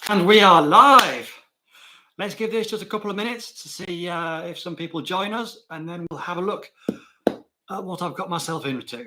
And we are live. Let's give this just a couple of minutes to see if some people join us, and then we'll have a look at what I've got myself into.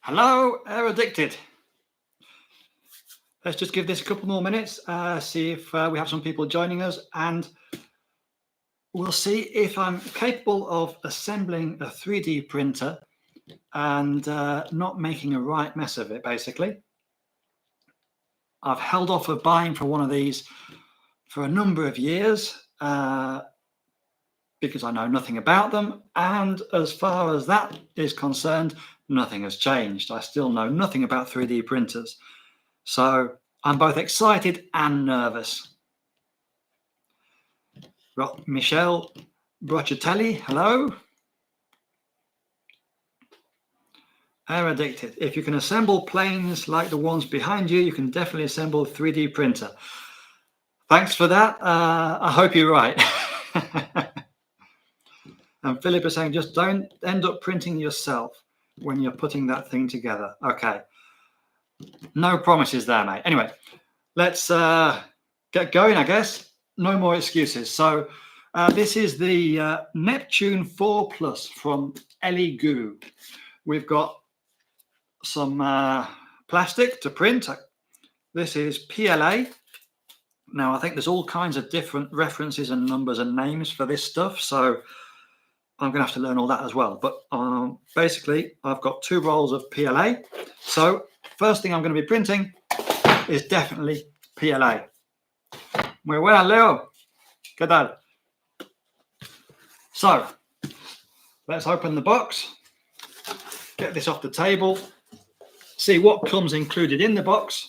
Hello, Air Addicted. Let's just give this a couple more minutes, see if we have some people joining us, and we'll see if I'm capable of assembling a 3D printer and not making a right mess of it, basically. I've held off of buying for one of these for a number of years because I know nothing about them, and as far as that is concerned, nothing has changed. I still know nothing about 3D printers. So I'm both excited and nervous. Michelle Brocatelli, hello. Air Addicted. If you can assemble planes like the ones behind you, you can definitely assemble a 3D printer. Thanks for that. I hope you're right. And Philip is saying, just don't end up printing yourself when you're putting that thing together. Okay. No promises there, mate. Anyway, let's get going, I guess. No more excuses. So this is the Neptune 4 Plus from Elegoo. We've got some plastic to print. This is PLA. Now, I think there's all kinds of different references and numbers and names for this stuff, so I'm going to have to learn all that as well. But basically, I've got 2 rolls of PLA. So first thing I'm going to be printing is definitely PLA. Muy buenas, Leo. ¿Qué tal? So let's open the box, get this off the table, see what comes included in the box,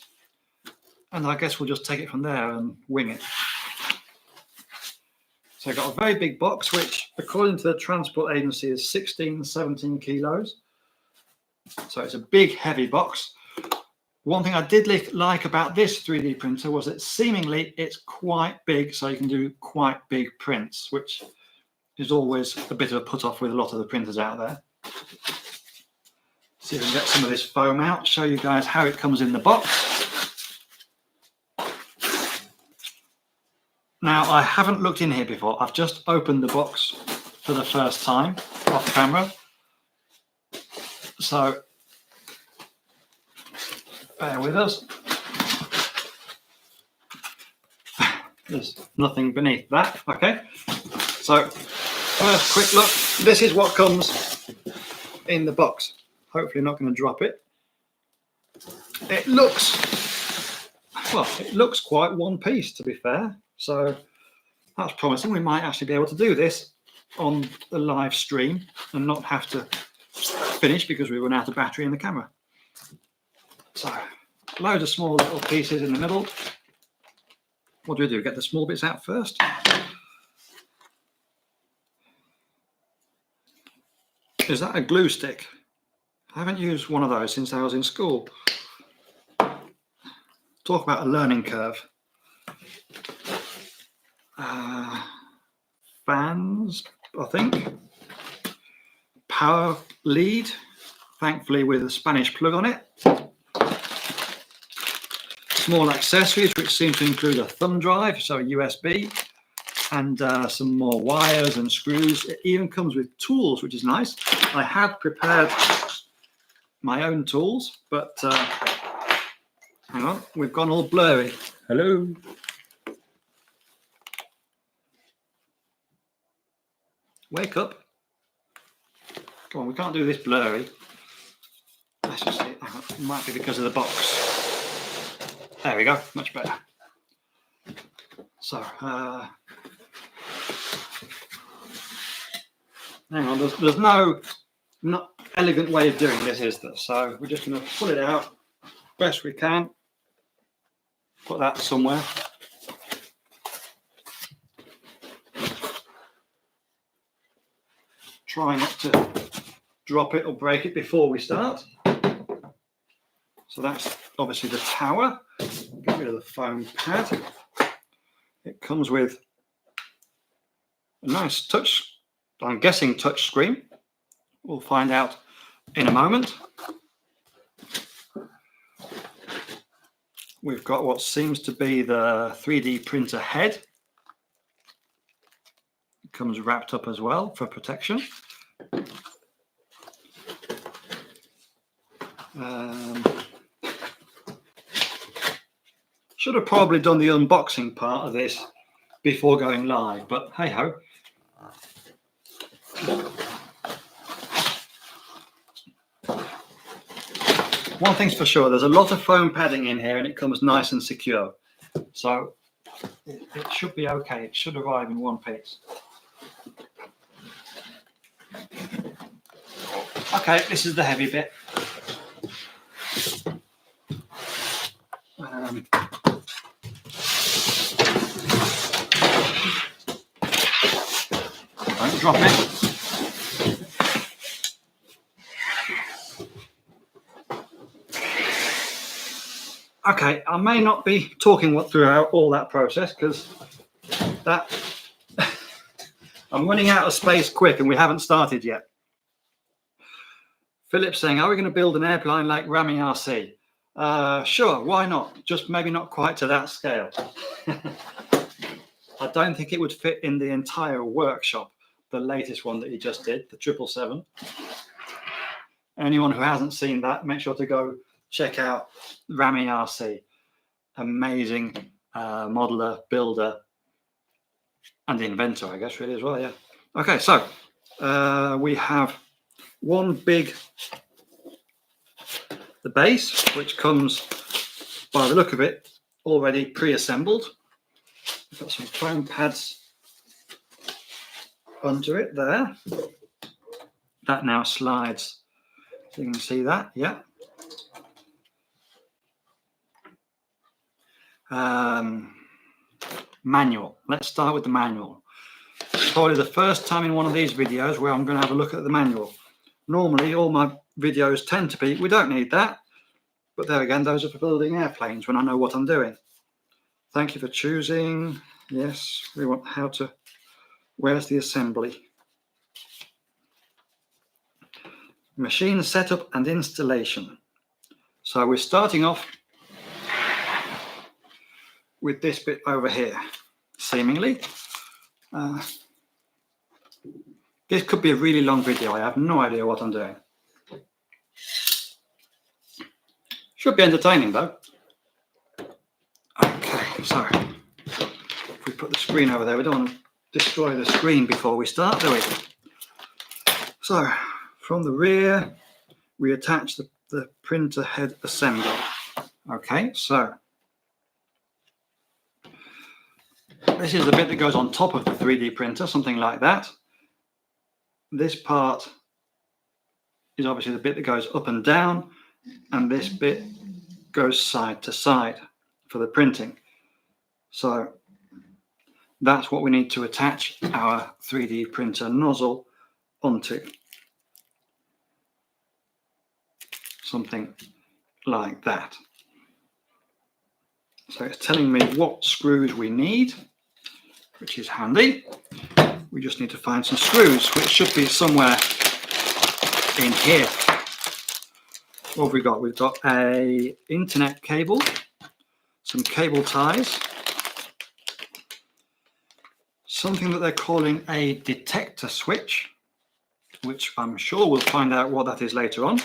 and I guess we'll just take it from there and wing it. So I've got a very big box, which according to the transport agency is 17 kilos. So it's a big, heavy box. One thing I did like about this 3D printer was that seemingly it's quite big, so you can do quite big prints, which is always a bit of a put off with a lot of the printers out there. See if we can get some of this foam out, show you guys how it comes in the box. Now, I haven't looked in here before. I've just opened the box for the first time off camera. So, bear with us. There's nothing beneath that. Okay. So, first quick look. This is what comes in the box. Hopefully not going to drop it. It looks, well, it looks quite one piece, to be fair. So that's promising. We might actually be able to do this on the live stream and not have to finish because we run out of battery in the camera. So loads of small little pieces in the middle. What do? Get the small bits out first. Is that a glue stick? I haven't used one of those since I was in school. Talk about a learning curve. Fans, I think. Power lead, thankfully with a Spanish plug on it. Small accessories, which seem to include a thumb drive, so a USB, and some more wires and screws. It even comes with tools, which is nice. I have prepared my own tools, but hang on, we've gone all blurry. Hello. Wake up. Come on, we can't do this blurry. Let's just see. It might be because of the box. There we go, much better. So, hang on, there's no not elegant way of doing this, is there? So we're just going to pull it out best we can. Put that somewhere. Try not to drop it or break it before we start. So that's obviously the tower. Get rid of the foam pad. It comes with a nice touch, I'm guessing touch screen. We'll find out in a moment. We've got what seems to be the 3D printer head. It comes wrapped up as well for protection. Should have probably done the unboxing part of this before going live, but hey ho. One thing's for sure, there's a lot of foam padding in here and it comes nice and secure. So it should be okay. It should arrive in one piece. Okay, this is the heavy bit. Don't drop it. Okay, I may not be talking throughout all that process because that I'm running out of space quick and we haven't started yet. Philip's saying, are we going to build an airplane like Rami RC? Sure, why not? Just maybe not quite to that scale. I don't think it would fit in the entire workshop, the latest one that he just did, the 777. Anyone who hasn't seen that, make sure to go check out Rami RC. Amazing modeler, builder, and inventor, I guess, really, as well, yeah. Okay, so we have one big, the base, which comes, by the look of it, already pre-assembled. We've got some foam pads under it there. That now slides. So you can see that, yeah. Manual. Let's start with the manual. It's probably the first time in one of these videos where I'm going to have a look at the manual. Normally, all my videos tend to be, we don't need that. But there again, those are for building airplanes when I know what I'm doing. Thank you for choosing. Yes, we want how to, where's the assembly? Machine setup and installation. So we're starting off with this bit over here, seemingly. This could be a really long video. I have no idea what I'm doing. Should be entertaining though. Okay, so if we put the screen over there, we don't want to destroy the screen before we start, do we? So from the rear, we attach the printer head assembly. Okay, so this is the bit that goes on top of the 3D printer, something like that. This part is obviously the bit that goes up and down, and this bit goes side to side for the printing. So that's what we need to attach our 3D printer nozzle onto. Something like that. So it's telling me what screws we need, which is handy. We just need to find some screws, which should be somewhere in here. What have we got? We've got a internet cable, some cable ties, something that they're calling a detector switch, which I'm sure we'll find out what that is later on.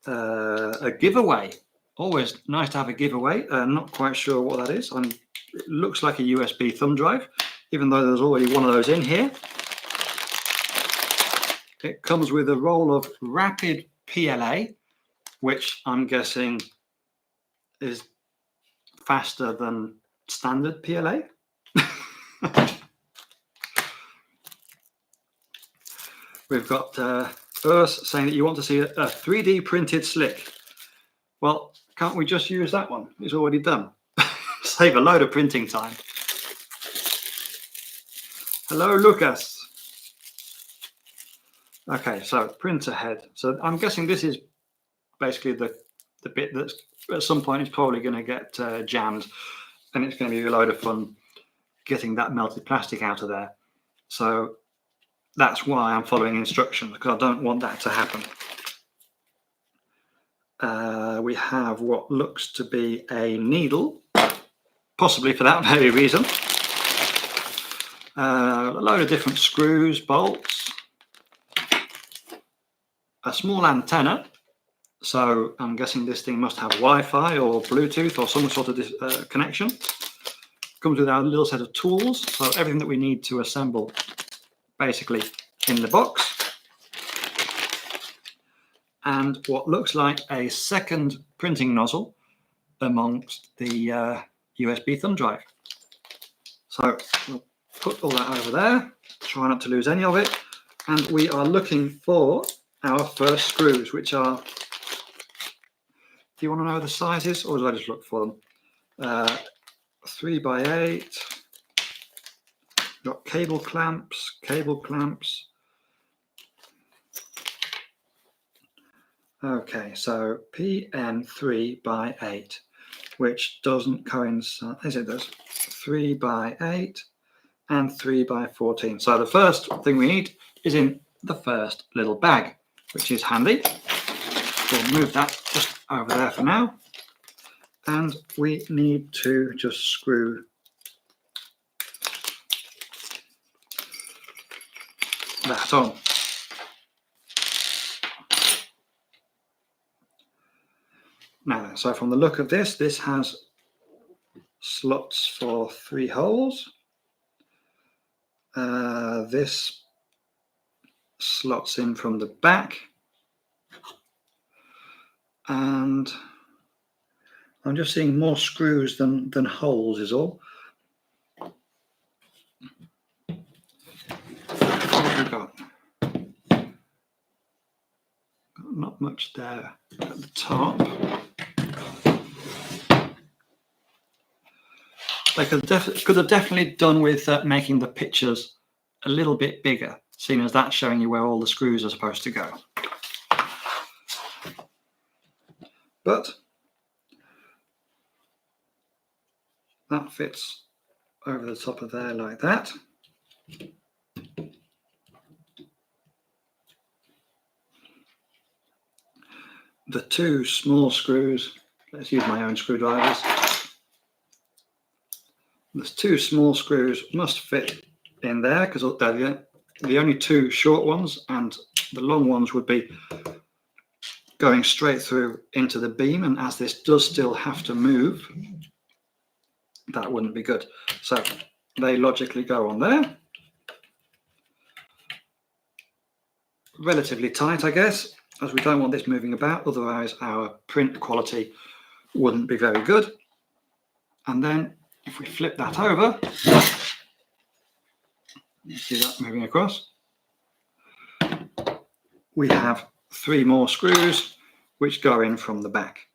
A giveaway. Always nice to have a giveaway. Not quite sure what that is. It looks like a USB thumb drive, even though there's already one of those in here. It comes with a roll of rapid PLA, which I'm guessing is faster than standard PLA. We've got Urs saying that you want to see a 3D printed slick. Well, can't we just use that one? It's already done. Save a load of printing time. Hello, Lucas. Okay, so printer head. So I'm guessing this is basically the bit that's at some point is probably going to get jammed, and it's going to be a load of fun getting that melted plastic out of there. So that's why I'm following instructions, because I don't want that to happen. We have what looks to be a needle, possibly for that very reason. A load of different screws, bolts, a small antenna. So I'm guessing this thing must have Wi-Fi or Bluetooth or some sort of connection. Comes with our little set of tools. So everything that we need to assemble basically in the box. And what looks like a second printing nozzle amongst the USB thumb drive. So we'll put all that over there, try not to lose any of it. And we are looking for our first screws, which are, do you want to know the sizes, or do I just look for them? 3 by 8. Got cable clamps. Okay, so PN 3 by 8, which doesn't coincide. Yes, it does. 3 by 8 and 3 by 14. So the first thing we need is in the first little bag, which is handy. We'll move that just over there for now. And we need to just screw that on. Now, so from the look of this, this has slots for 3 holes. This slots in from the back. And I'm just seeing more screws than holes is all. What have we got? Not much there at the top. They could have definitely done with making the pictures a little bit bigger, seeing as that's showing you where all the screws are supposed to go. But that fits over the top of there like that. The 2 small screws, let's use my own screwdrivers. The 2 small screws must fit in there because they're the only 2 short ones, and the long ones would be going straight through into the beam, and as this does still have to move, that wouldn't be good. So they logically go on there. Relatively tight, I guess, as we don't want this moving about, otherwise our print quality wouldn't be very good. And then if we flip that over, you see that moving across, we have 3 more screws which go in from the back.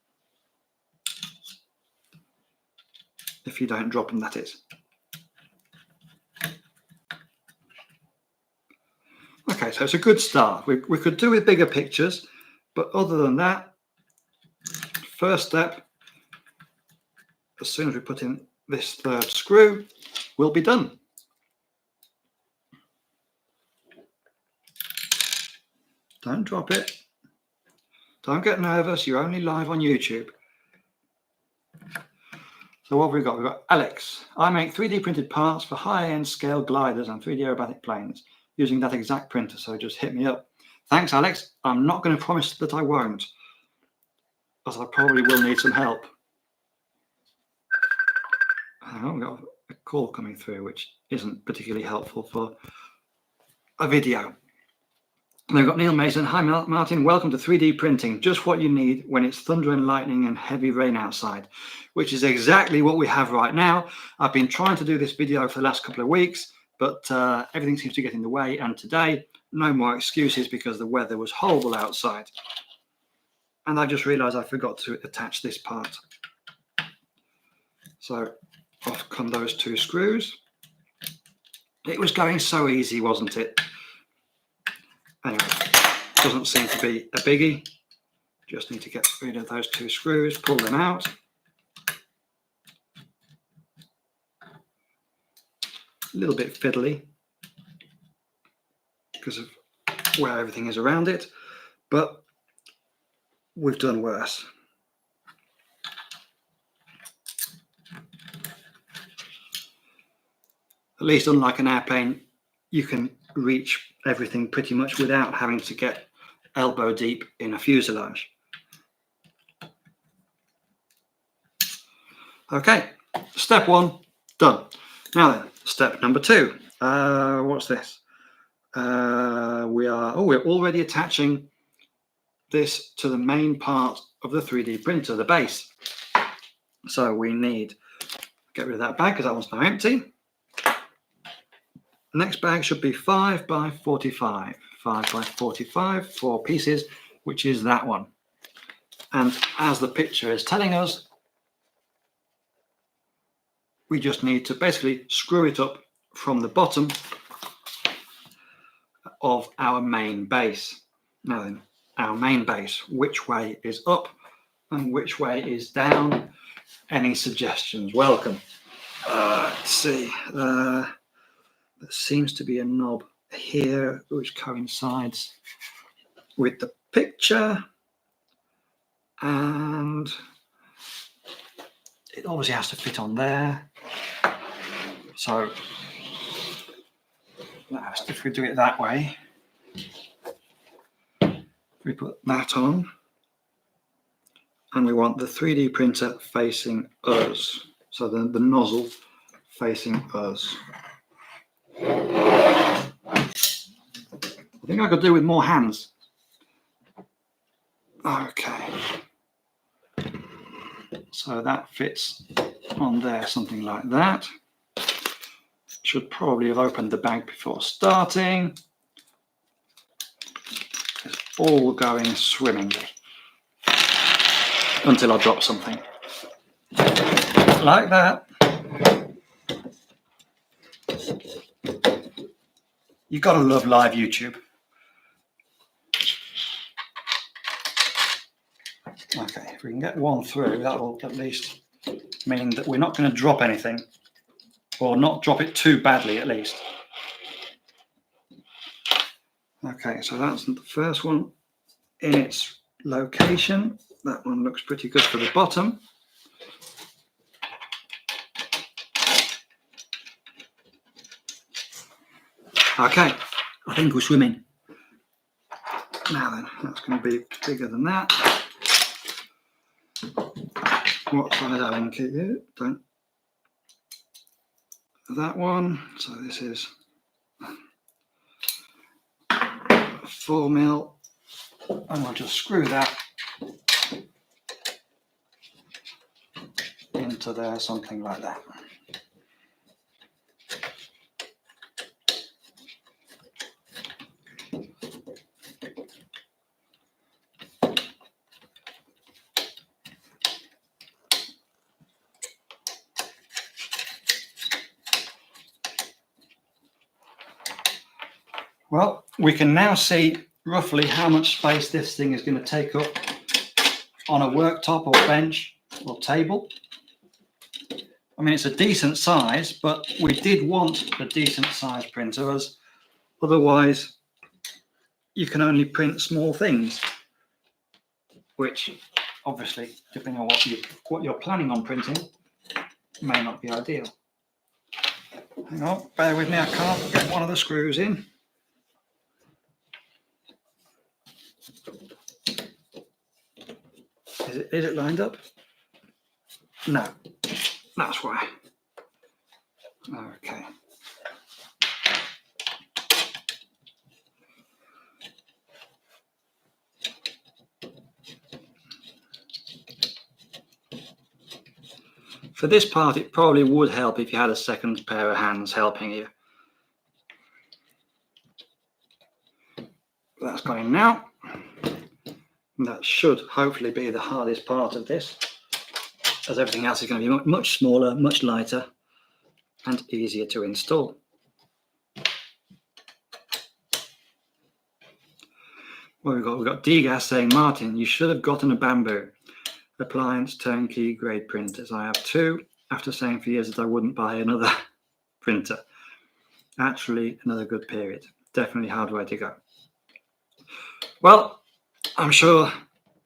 If you don't drop them, that is. Okay, so it's a good start. We could do with bigger pictures, but other than that, first step, as soon as we put in this 3rd screw, we'll be done. Don't drop it. Don't get nervous. You're only live on YouTube. So what have we got? We've got Alex. I make 3D printed parts for high-end scale gliders and 3D aerobatic planes using that exact printer, so just hit me up. Thanks, Alex. I'm not going to promise that I won't, as I probably will need some help. We've got a call coming through, which isn't particularly helpful for a video. And we've got Neil Mason. Hi, Martin. Welcome to 3D printing. Just what you need when it's thunder and lightning and heavy rain outside, which is exactly what we have right now. I've been trying to do this video for the last couple of weeks, but everything seems to get in the way. And today no more excuses because the weather was horrible outside. And I just realized I forgot to attach this part. So off come those 2 screws. It was going so easy, wasn't it? Anyway, doesn't seem to be a biggie. Just need to get rid of those 2 screws, pull them out. A little bit fiddly because of where everything is around it, but we've done worse. At least unlike an airplane, you can reach everything pretty much without having to get elbow deep in a fuselage. Okay, step 1 done. Now then, step number 2. What's this? We're already attaching this to the main part of the 3D printer, the base. So we need to get rid of that bag because that one's now empty. The next bag should be 5 by 45. 5 by 45, 4 pieces, which is that one. And as the picture is telling us, we just need to basically screw it up from the bottom of our main base. Now then, our main base, which way is up and which way is down? Any suggestions? Welcome. Let's see. There seems to be a knob here which coincides with the picture, and it obviously has to fit on there. So if we do it that way, we put that on, and we want the 3D printer facing us, so the nozzle facing us. I think I could do with more hands. Okay, so that fits on there, something like that. Should probably have opened the bag before starting. It's all going swimmingly until I drop something like that. You've got to love live YouTube. Okay, if we can get one through, that will at least mean that we're not going to drop anything, or not drop it too badly at least. Okay, so that's the first one in its location. That one looks pretty good for the bottom. Okay, I think we're swimming. Now then, that's going to be bigger than that. What size Allen kit here? Don't. That one. So this is 4mm, and we'll just screw that into there, something like that. Well, we can now see roughly how much space this thing is going to take up on a worktop or bench or table. I mean, it's a decent size, but we did want a decent size printer, as otherwise you can only print small things, which obviously, depending on what you're planning on printing, may not be ideal. Hang on, bear with me, I can't get one of the screws in. Is it lined up? No, that's why. Okay. For this part, it probably would help if you had a second pair of hands helping you. That's gone in now. And that should hopefully be the hardest part of this, as everything else is going to be much smaller, much lighter, and easier to install. Well, we've got DGAS saying, Martin, you should have gotten a Bamboo appliance turnkey grade printers. I have two, after saying for years that I wouldn't buy another printer. Actually, another good period. Definitely hard way to go. Well, I'm sure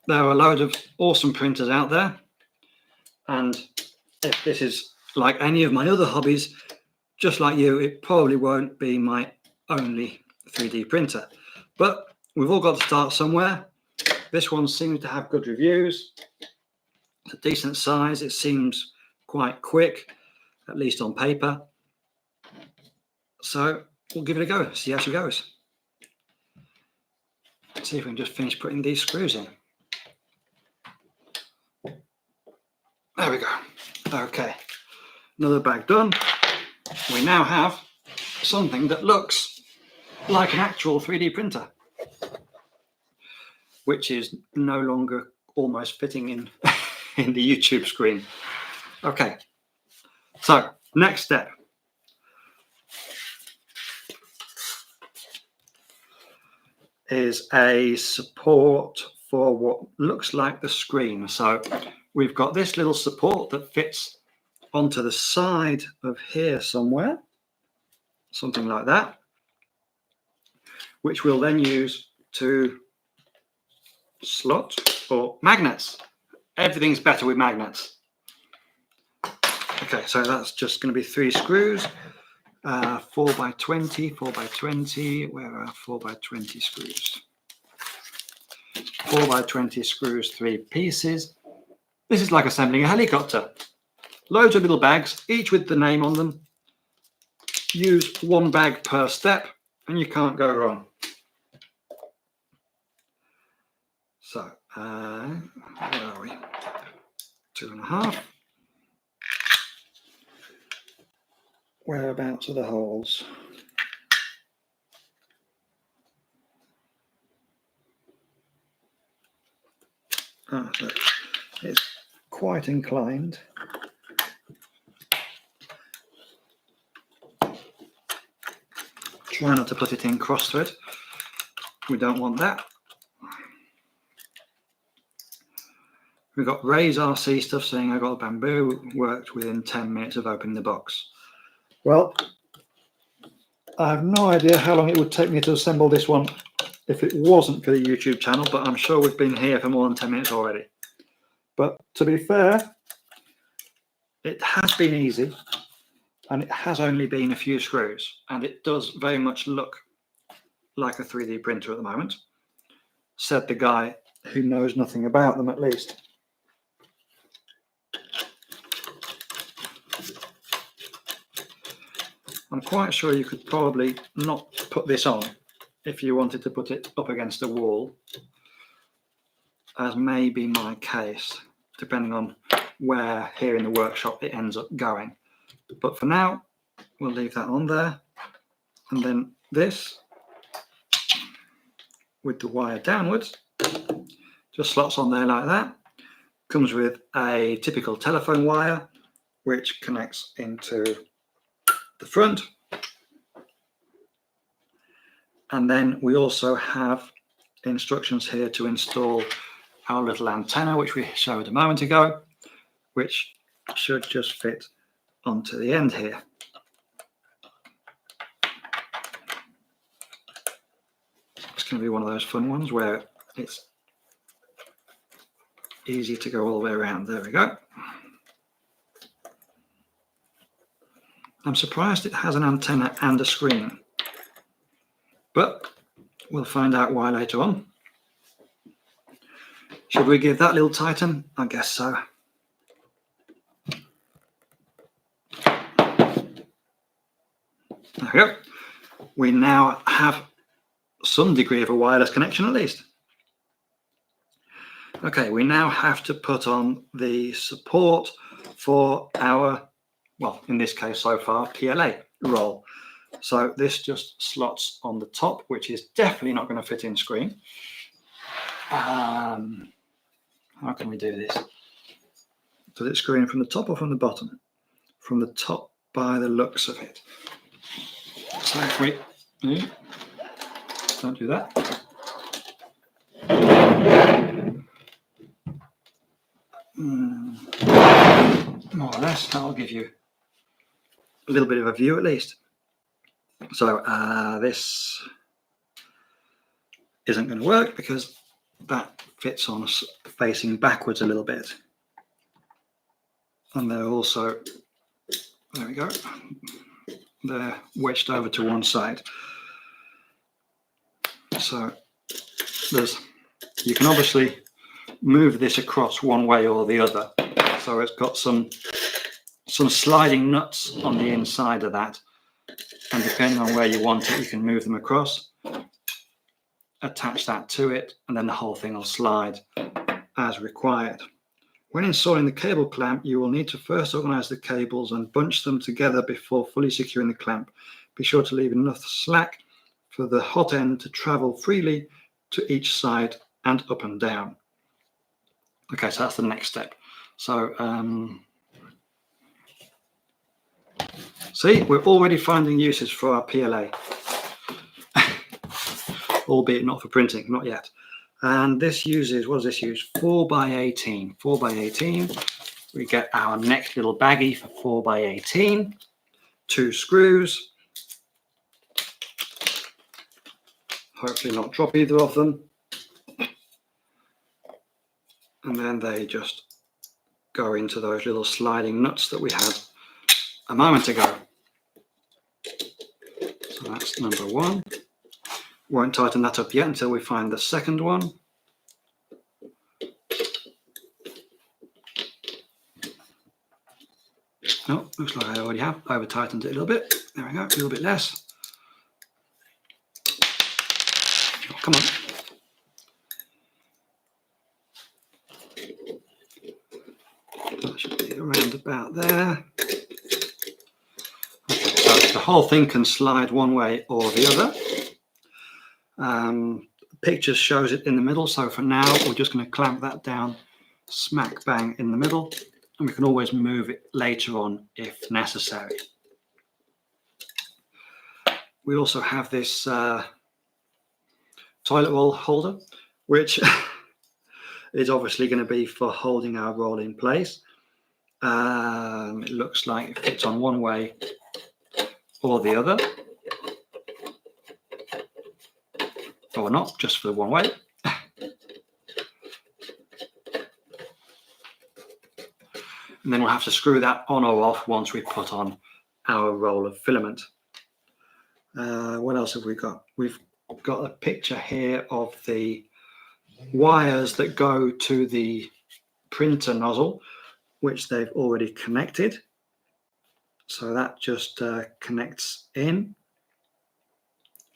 there are a load of awesome printers out there. And if this is like any of my other hobbies, just like you, it probably won't be my only 3D printer. But we've all got to start somewhere. This one seems to have good reviews. It's a decent size. It seems quite quick, at least on paper. So we'll give it a go, see how she goes. Let's see if we can just finish putting these screws in. There we go. Okay, another bag done. We now have something that looks like an actual 3D printer, which is no longer almost fitting in in the YouTube screen. Okay, so next step. Is a support for what looks like the screen. So we've got this little support that fits onto the side of here somewhere, something like that, which we'll then use to slot or magnets. Everything's better with magnets. Okay, so that's just going to be 3 screws, 4x20, 4x20. Where are 4x20 screws? 4x20 screws, 3 pieces. This is like assembling a helicopter. Loads of little bags, each with the name on them. Use 1 bag per step, and you can't go wrong. So, where are we? 2.5. Whereabouts are the holes? So it's quite inclined. Try not to put it in cross thread. We don't want that. We've got Ray's RC stuff saying I got a Bamboo, worked within 10 minutes of opening the box. Well, I have no idea how long it would take me to assemble this one if it wasn't for the YouTube channel, but I'm sure we've been here for more than 10 minutes already. But to be fair, it has been easy, and it has only been a few screws, and it does very much look like a 3D printer at the moment, said the guy who knows nothing about them at least. I'm quite sure you could probably not put this on if you wanted to put it up against a wall, as may be my case, depending on where here in the workshop it ends up going. But for now, we'll leave that on there. And then this, with the wire downwards, just slots on there like that. Comes with a typical telephone wire, which connects into the front. And then we also have instructions here to install our little antenna, which we showed a moment ago, which should just fit onto the end here. It's going to be one of those fun ones where it's easy to go all the way around. There we go. I'm surprised it has an antenna and a screen, but we'll find out why later on. Should we give that little tighten? I guess so. There we go. We now have some degree of a wireless connection at least. Okay, we now have to put on the support for our, well, in this case so far, PLA roll. So this just slots on the top, which is definitely not going to fit in screen. How can we do this? Does it screw in from the top or from the bottom? From the top by the looks of it. So if we don't do that. More or less, that'll give you a little bit of a view at least. So this isn't going to work because that fits on facing backwards a little bit. And they're also, there we go, they're wedged over to one side. So you can obviously move this across one way or the other. So it's got some sliding nuts on the inside of that. And depending on where you want it, you can move them across, attach that to it, and then the whole thing will slide as required. When installing the cable clamp, you will need to first organize the cables and bunch them together before fully securing the clamp. Be sure to leave enough slack for the hot end to travel freely to each side and up and down. Okay, so that's the next step. So, see, we're already finding uses for our PLA, albeit not for printing, not yet. And this uses, what does this use? 4x18. 4x18. We get our next little baggie for 4x18. 2 screws. Hopefully not drop either of them. And then they just go into those little sliding nuts that we had a moment ago. So that's number 1. Won't tighten that up yet until we find the second one. Oh, looks like I already have over tightened it a little bit. There we go, a little bit less. Oh, come on. That should be around about there. Okay, so the whole thing can slide one way or the other. Picture shows it in the middle, so for now we're just going to clamp that down smack bang in the middle, and we can always move it later on if necessary. We also have this toilet roll holder, which is obviously going to be for holding our roll in place. It looks like it fits on one way or the other. Or not, just for the one way. And then we'll have to screw that on or off once we put on our roll of filament. What else have we got? We've got a picture here of the wires that go to the printer nozzle, which they've already connected. So that just connects in.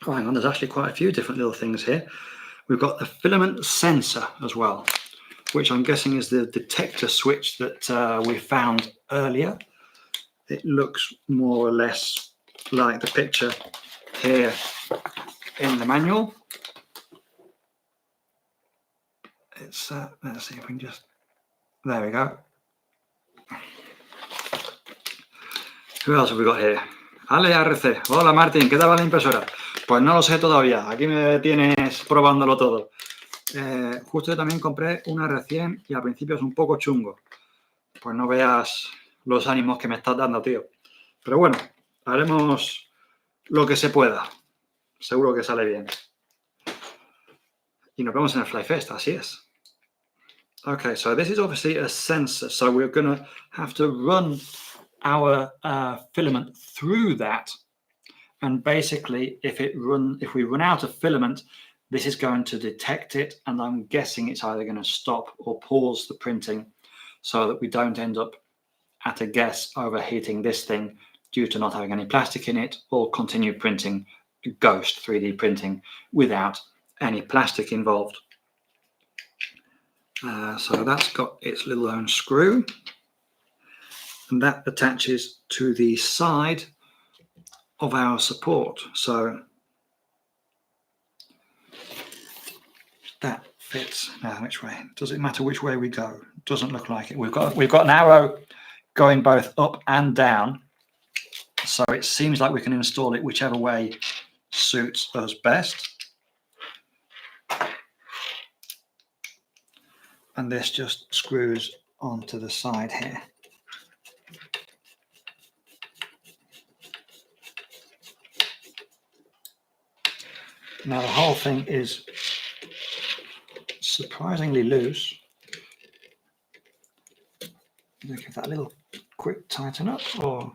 Oh, hang on, there's actually quite a few different little things here. We've got the filament sensor as well, which I'm guessing is the detector switch that we found earlier. It looks more or less like the picture here in the manual. It's let's see if we can just, there we go. Who else have we got here? Ale RC. Hola Martín, ¿qué tal va la impresora? Pues no lo sé todavía, aquí me tienes probándolo todo. Justo yo también compré una recién y al principio es un poco chungo. Pues no veas los ánimos que me estás dando, tío. Pero bueno, haremos lo que se pueda. Seguro que sale bien. Y nos vemos en el Flyfest, así es. Okay, so this is obviously a sensor. So we're going to have to run our filament through that. And basically, if we run out of filament, this is going to detect it. And I'm guessing it's either going to stop or pause the printing so that we don't end up at a guess overheating this thing due to not having any plastic in it, or continue printing ghost 3D printing without any plastic involved. So that's got its little own screw, and that attaches to the side of our support. So that fits. Now, which way? Does it matter which way we go? Doesn't look like it. We've got an arrow going both up and down, so it seems like we can install it whichever way suits us best. And this just screws onto the side here. Now the whole thing is surprisingly loose. Give that a little quick tighten up, or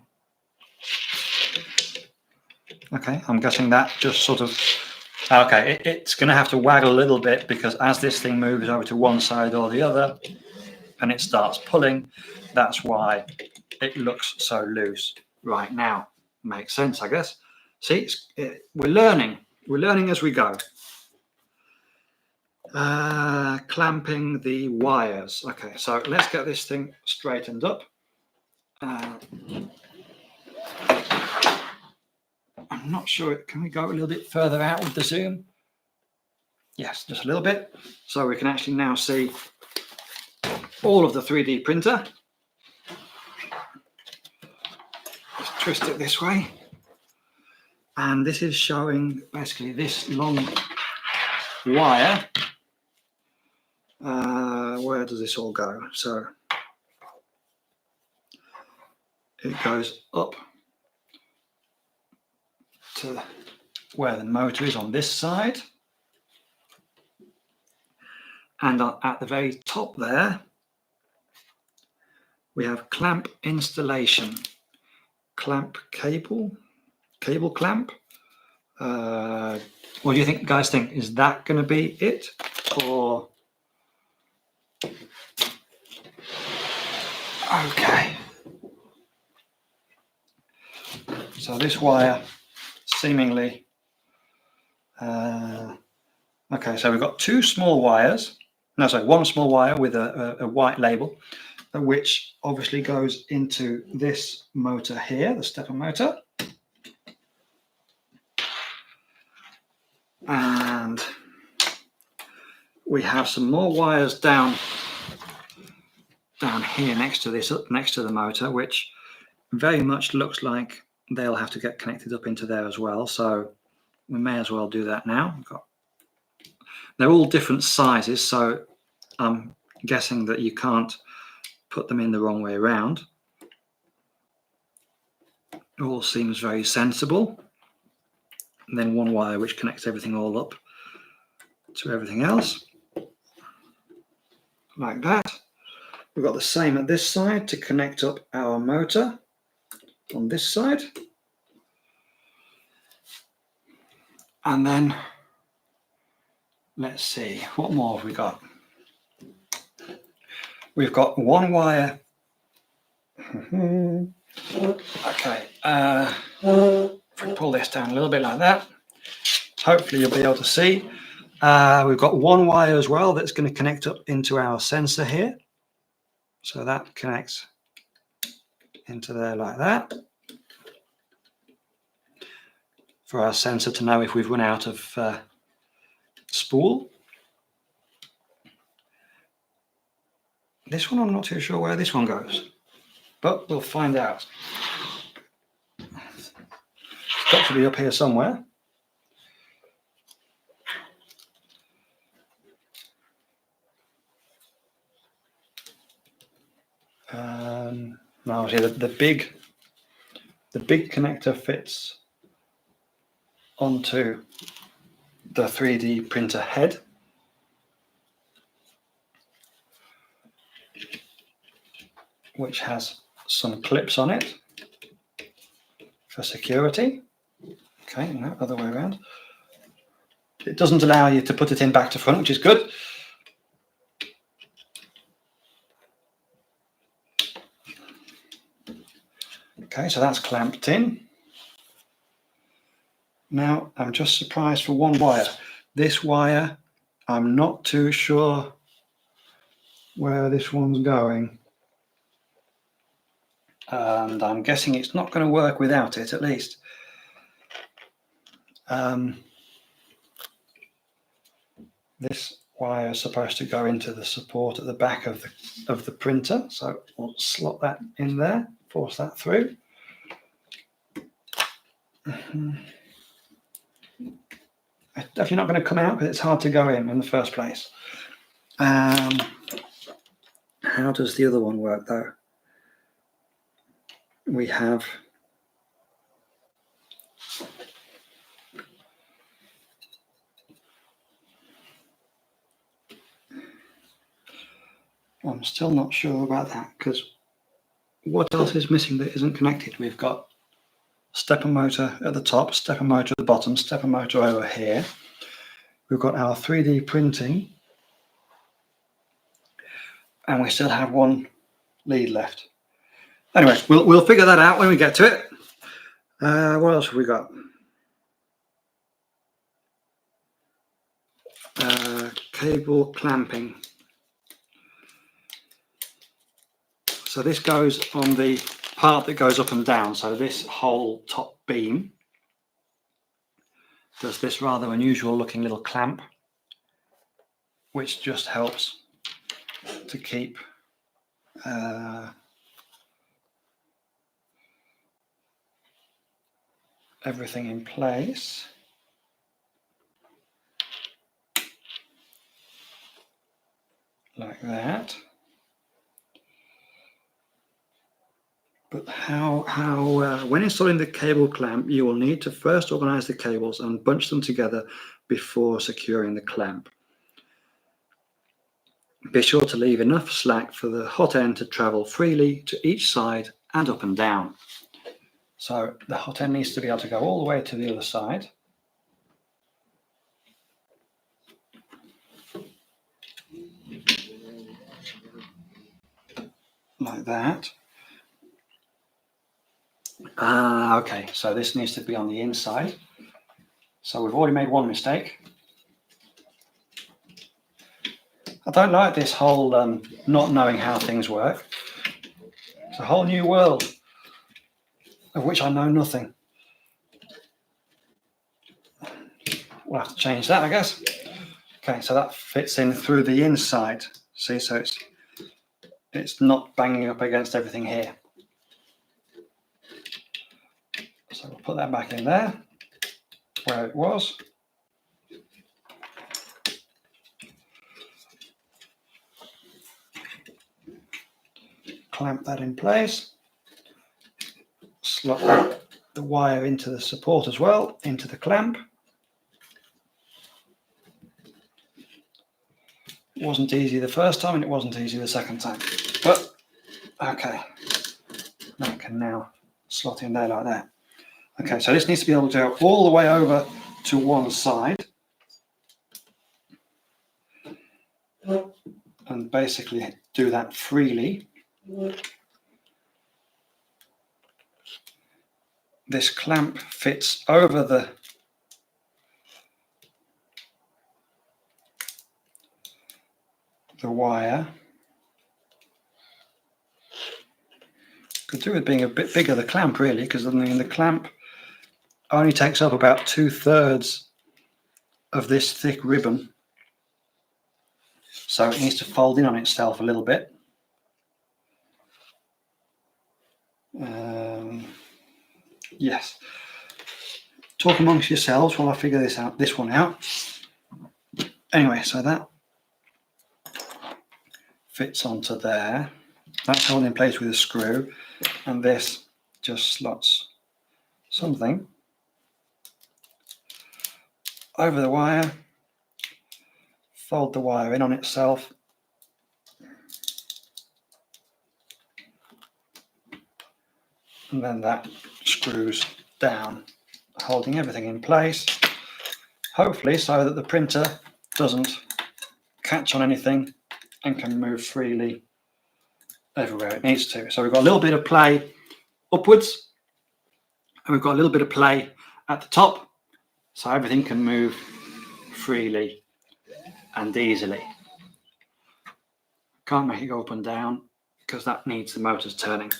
okay, I'm guessing that just sort of okay, it's going to have to waggle a little bit, because as this thing moves over to one side or the other and it starts pulling, that's why it looks so loose right now. Makes sense, I guess. See, we're learning as we go. Clamping the wires. Okay, so let's get this thing straightened up. I'm not sure. Can we go a little bit further out with the zoom? Yes, just a little bit. So we can actually now see all of the 3D printer. Just twist it this way. And this is showing basically this long wire. Where does this all go? So it goes up to where the motor is on this side. And at the very top there, we have clamp installation. Clamp cable clamp. What do you think, guys? Think, is that going to be it, or okay? So this wire seemingly okay. So we've got two small wires. No, sorry, one small wire with a white label, which obviously goes into this motor here, the stepper motor. And we have some more wires down here next to this, next to the motor, which very much looks like they'll have to get connected up into there as well. So we may as well do that now. They're all different sizes, so I'm guessing that you can't put them in the wrong way around. It all seems very sensible. And then one wire which connects everything all up to everything else, like that. We've got the same at this side to connect up our motor on this side. And then let's see, what more have we got? We've got one wire. Okay, if we pull this down a little bit like that, hopefully you'll be able to see. We've got one wire as well that's going to connect up into our sensor here. So that connects into there like that, for our sensor to know if we've run out of spool. This one, I'm not too sure where this one goes, but we'll find out. It's got to be up here somewhere. No, see, the big connector fits onto the 3D printer head. Which has some clips on it for security. Okay, no, other way around. It doesn't allow you to put it in back to front, which is good. Okay, so that's clamped in. Now, I'm just surprised for one wire. This wire, I'm not too sure where this one's going. And I'm guessing it's not going to work without it, at least. This wire is supposed to go into the support at the back of the printer, so we'll slot that in there, force that through. It's definitely not going to come out because it's hard to go in the first place. How does the other one work though? We have I'm still not sure about that, because what else is missing that isn't connected? We've got stepper motor at the top, stepper motor at the bottom, stepper motor over here. We've got our 3D printing, and we still have one lead left. Anyway, we'll figure that out when we get to it. What else have we got? Cable clamping. So this goes on the part that goes up and down. So this whole top beam does this rather unusual looking little clamp, which just helps to keep everything in place. Like that. But when installing the cable clamp, you will need to first organize the cables and bunch them together before securing the clamp. Be sure to leave enough slack for the hot end to travel freely to each side and up and down. So the hot end needs to be able to go all the way to the other side. Like that. Okay, so this needs to be on the inside. So we've already made one mistake. I don't like this whole not knowing how things work. It's a whole new world of which I know nothing. We'll have to change that, I guess. Okay, so that fits in through the inside. See, so it's not banging up against everything here. So we'll put that back in there, where it was. Clamp that in place. Slot the wire into the support as well, into the clamp. It wasn't easy the first time and it wasn't easy the second time. But, okay. That can now slot in there like that. Okay, so this needs to be able to go all the way over to one side. And basically do that freely. This clamp fits over the wire. Could do with being a bit bigger, the clamp, really, because I mean the clamp only takes up about 2/3 of this thick ribbon. So it needs to fold in on itself a little bit. Yes. Talk amongst yourselves while I figure this one out. Anyway, so that fits onto there. That's held in place with a screw, and this just slots something over the wire. Fold the wire in on itself. And then that screws down, holding everything in place, hopefully so that the printer doesn't catch on anything and can move freely everywhere it needs to. So we've got a little bit of play upwards, and we've got a little bit of play at the top, so everything can move freely and easily. Can't make it go up and down because that needs the motors turning.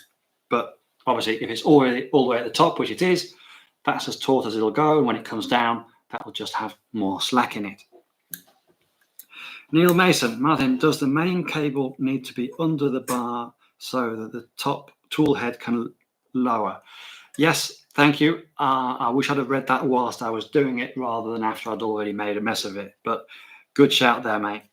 But obviously, if it's all the way at the top, which it is, that's as taut as it'll go, and when it comes down, that will just have more slack in it. Neil Mason, Martin, does the main cable need to be under the bar so that the top tool head can lower? Yes, thank you. I wish I'd have read that whilst I was doing it rather than after I'd already made a mess of it, but good shout there, mate.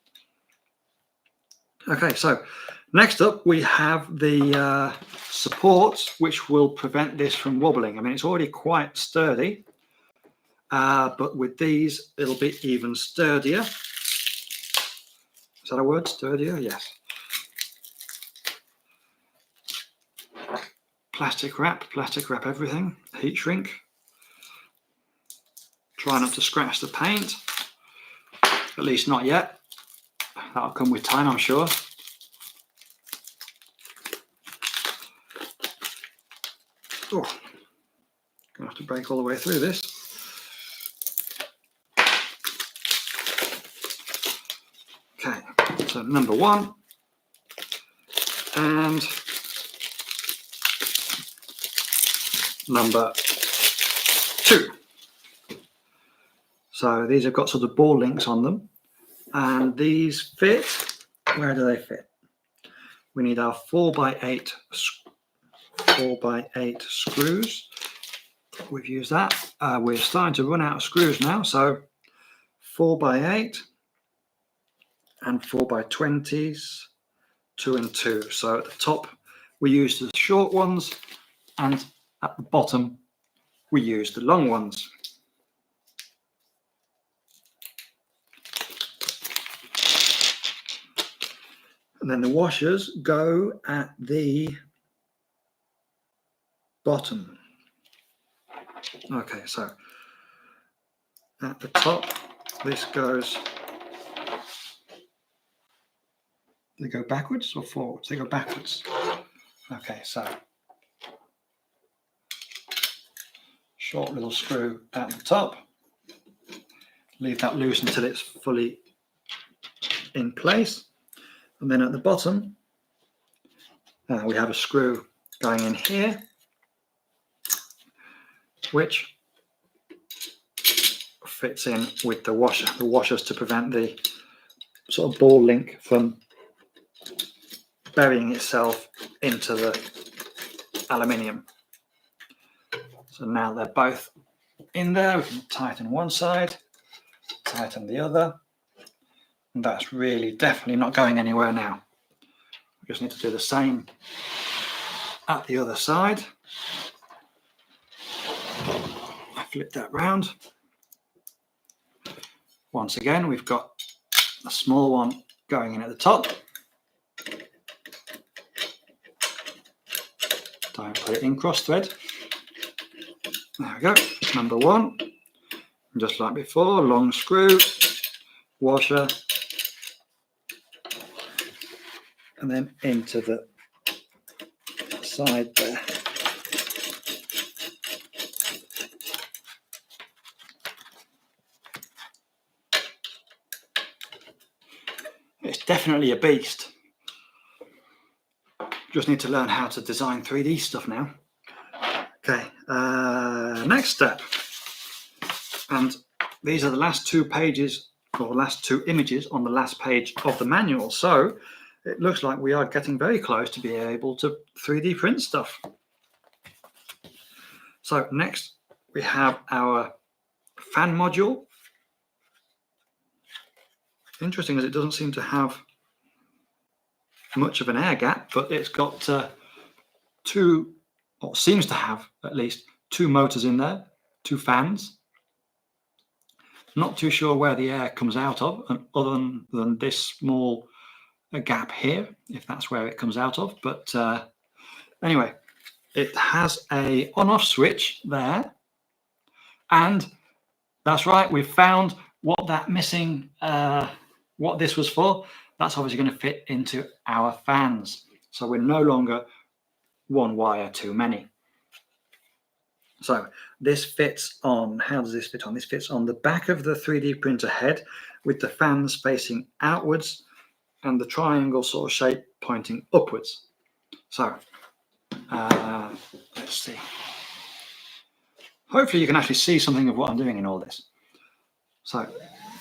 Okay, so next up we have the supports which will prevent this from wobbling. I mean, it's already quite sturdy, but with these it'll be even sturdier. Is that a word, sturdier? Yes. Plastic wrap everything, heat shrink. Try not to scratch the paint, at least not yet. That'll come with time, I'm sure. Oh, gonna have to break all the way through this. Okay, so number 1 and number 2. So these have got sort of ball links on them, and these fit. Where do they fit? We need our 4x8 screws. We've used that. We're starting to run out of screws now, so 4x8 and 4x20s, 2 and 2. So at the top we use the short ones, and at the bottom we use the long ones. And then the washers go at the bottom. Okay, so at the top, this goes, they go backwards or forwards? They go backwards. Okay, so short little screw at the top. Leave that loose until it's fully in place. And then at the bottom, we have a screw going in here, which fits in with the washer. The washer's to prevent the sort of ball link from burying itself into the aluminium. So now they're both in there. We can tighten one side, tighten the other. And that's really definitely not going anywhere now. We just need to do the same at the other side. I flip that round. Once again, we've got a small one going in at the top. Don't put it in cross thread. There we go, number 1. Just like before, long screw, washer, and then into the side there. It's definitely a beast. Just need to learn how to design 3D stuff now. Okay, next step. And these are the last 2 pages, or last 2 images on the last page of the manual. So it looks like we are getting very close to being able to 3D print stuff. So next we have our fan module. Interesting as it doesn't seem to have much of an air gap, but it's got 2, or seems to have at least 2 motors in there, 2 fans. Not too sure where the air comes out of, other than this small gap here, if that's where it comes out of. But anyway, it has a on-off switch there, and that's right, we've found what that missing, what this was for. That's obviously going to fit into our fans, so we're no longer 1 wire too many. So this fits on, how does this fit on? This fits on the back of the 3D printer head with the fans facing outwards and the triangle sort of shape pointing upwards. So let's see. hopefully you can actually see something of what I'm doing in all this. So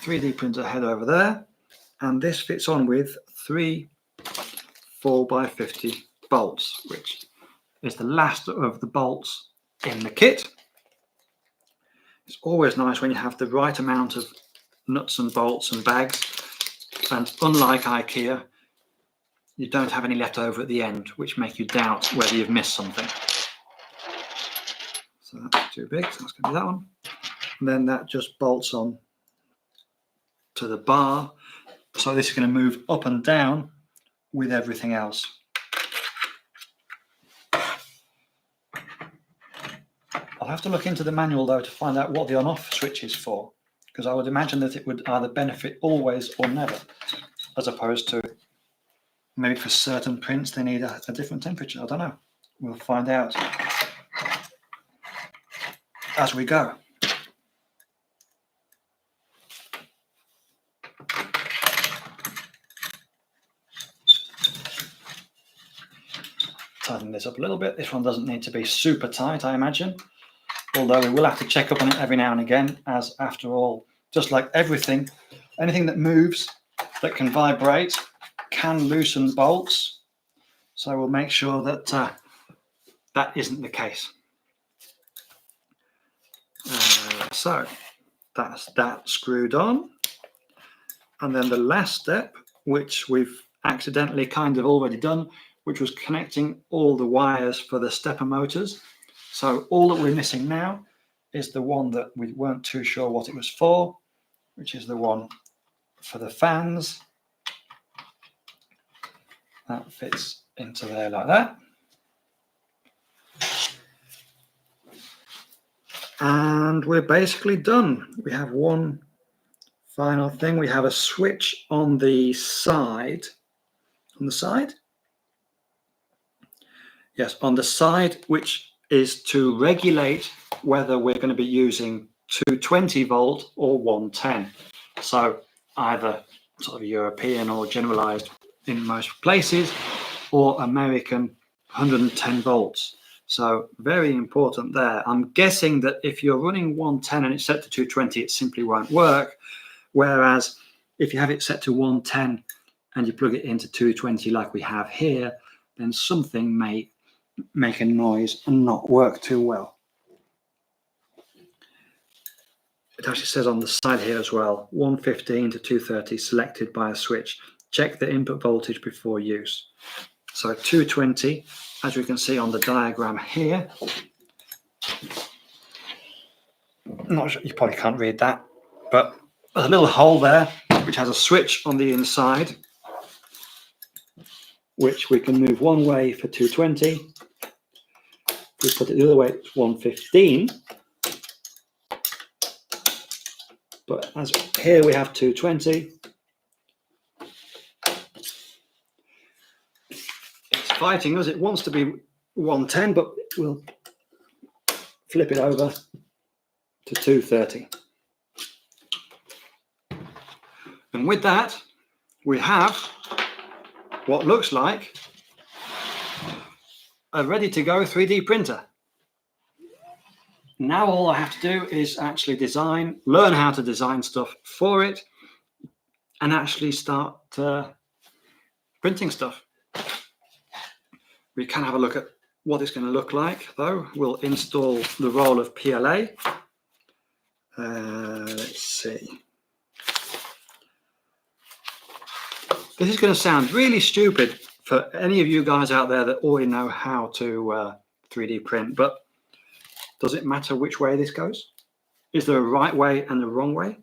3D printer head over there, and this fits on with 3 4x50 bolts, which is the last of the bolts in the kit. It's always nice when you have the right amount of nuts and bolts and bags, and unlike IKEA, you don't have any left over at the end, which make you doubt whether you've missed something. So that's too big, so that's going to be that one. And then that just bolts on to the bar. So this is going to move up and down with everything else. I'll have to look into the manual though to find out what the on-off switch is for, because I would imagine that it would either benefit always or never, as opposed to maybe for certain prints they need a different temperature. I don't know. We'll find out as we go. Tighten this up a little bit. This one doesn't need to be super tight, I imagine. Although we will have to check up on it every now and again, as after all, just like everything, anything that moves, that can vibrate, can loosen bolts. So we'll make sure that that isn't the case. So that's that screwed on. And then the last step, which we've accidentally kind of already done, which was connecting all the wires for the stepper motors. So all that we're missing now is the one that we weren't too sure what it was for, which is the one for the fans. That fits into there like that. And we're basically done. We have one final thing. We have a switch on the side. On the side? Yes, on the side, which is to regulate whether we're going to be using 220 volt or 110. So either sort of European or generalized in most places, or American 110 volts. So very important there. I'm guessing that if you're running 110 and it's set to 220, it simply won't work. Whereas if you have it set to 110 and you plug it into 220 like we have here, then something may make a noise and not work too well. It actually says on the side here as well, 115 to 230 selected by a switch. Check the input voltage before use. So 220, as we can see on the diagram here. I'm not sure, you probably can't read that, but there's a little hole there which has a switch on the inside, which we can move one way for 220. If we put it the other way, it's 115. But as here we have 220. It's fighting us. It wants to be 110, but we'll flip it over to 230. And with that, we have what looks like a ready-to-go 3D printer. Now all I have to do is actually learn how to design stuff for it, and actually start printing stuff. We can have a look at what it's going to look like, though. We'll install the roll of PLA. Let's see. This is going to sound really stupid for any of you guys out there that already know how to 3D print, but does it matter which way this goes? Is there a right way and a wrong way?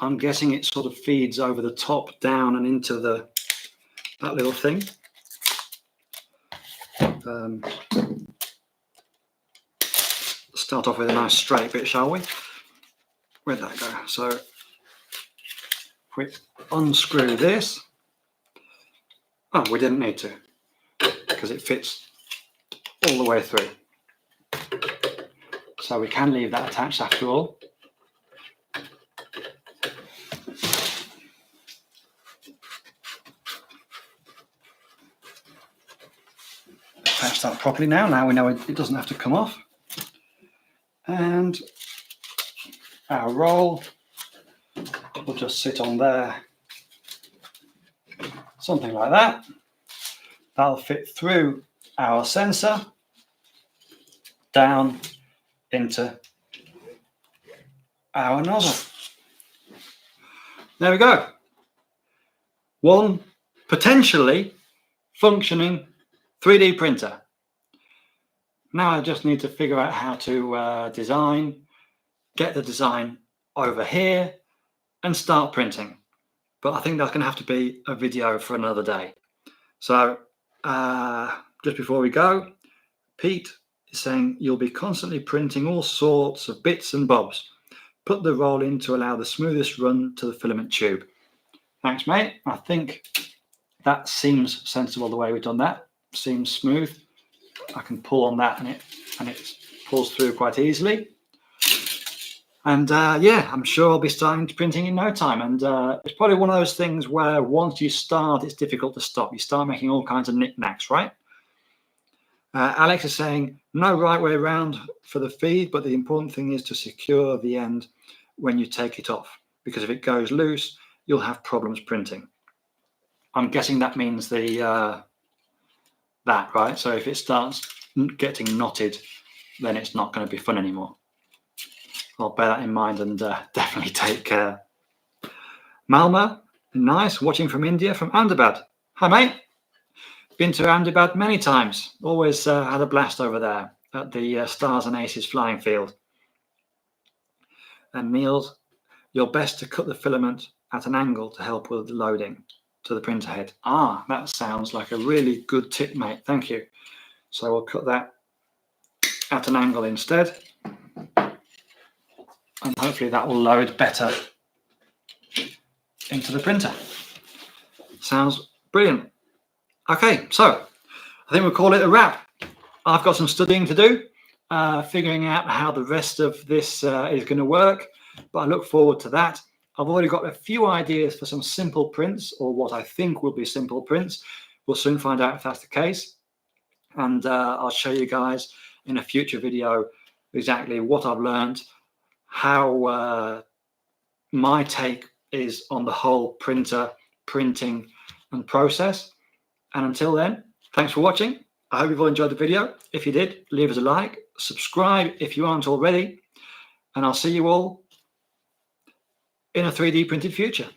I'm guessing it sort of feeds over the top, down, and into that little thing. Start off with a nice straight bit, shall we? Where'd that go? So if we unscrew this, oh, we didn't need to, because it fits all the way through. So we can leave that attached after all. Attach that properly now. Now we know it doesn't have to come off. And our roll will just sit on there, something like that. That'll fit through our sensor down into our nozzle. There we go. One potentially functioning 3D printer. Now I just need to figure out how to get the design over here and start printing. But I think that's going to have to be a video for another day. So just before we go, Pete is saying you'll be constantly printing all sorts of bits and bobs. Put the roll in to allow the smoothest run to the filament tube. Thanks, mate. I think that seems sensible the way we've done that. Seems smooth. I can pull on that and it pulls through quite easily. And yeah, I'm sure I'll be starting printing in no time. And it's probably one of those things where once you start, it's difficult to stop. You start making all kinds of knickknacks, right? Alex is saying, no right way around for the feed, but the important thing is to secure the end when you take it off, because if it goes loose, you'll have problems printing. I'm guessing that means that, right? So if it starts getting knotted, then it's not going to be fun anymore. I'll bear that in mind and definitely take care. Malma, nice, watching from India, from Ahmedabad. Hi, mate. Been to Ahmedabad many times. Always had a blast over there at the Stars and Aces flying field. And Niels, you're best to cut the filament at an angle to help with the loading to the printer head. Ah, that sounds like a really good tip, mate. Thank you. So we'll cut that at an angle instead. And hopefully that will load better into the printer. Sounds brilliant. Okay, so I think we'll call it a wrap. I've got some studying to do, figuring out how the rest of this is going to work, but I look forward to that. I've already got a few ideas for some simple prints, or what I think will be simple prints. We'll soon find out if that's the case. And I'll show you guys in a future video exactly what I've learned, how my take is on the whole printer, printing and process. And until then, thanks for watching. I hope you've all enjoyed the video. If you did, leave us a like, subscribe if you aren't already, and I'll see you all in a 3D printed future.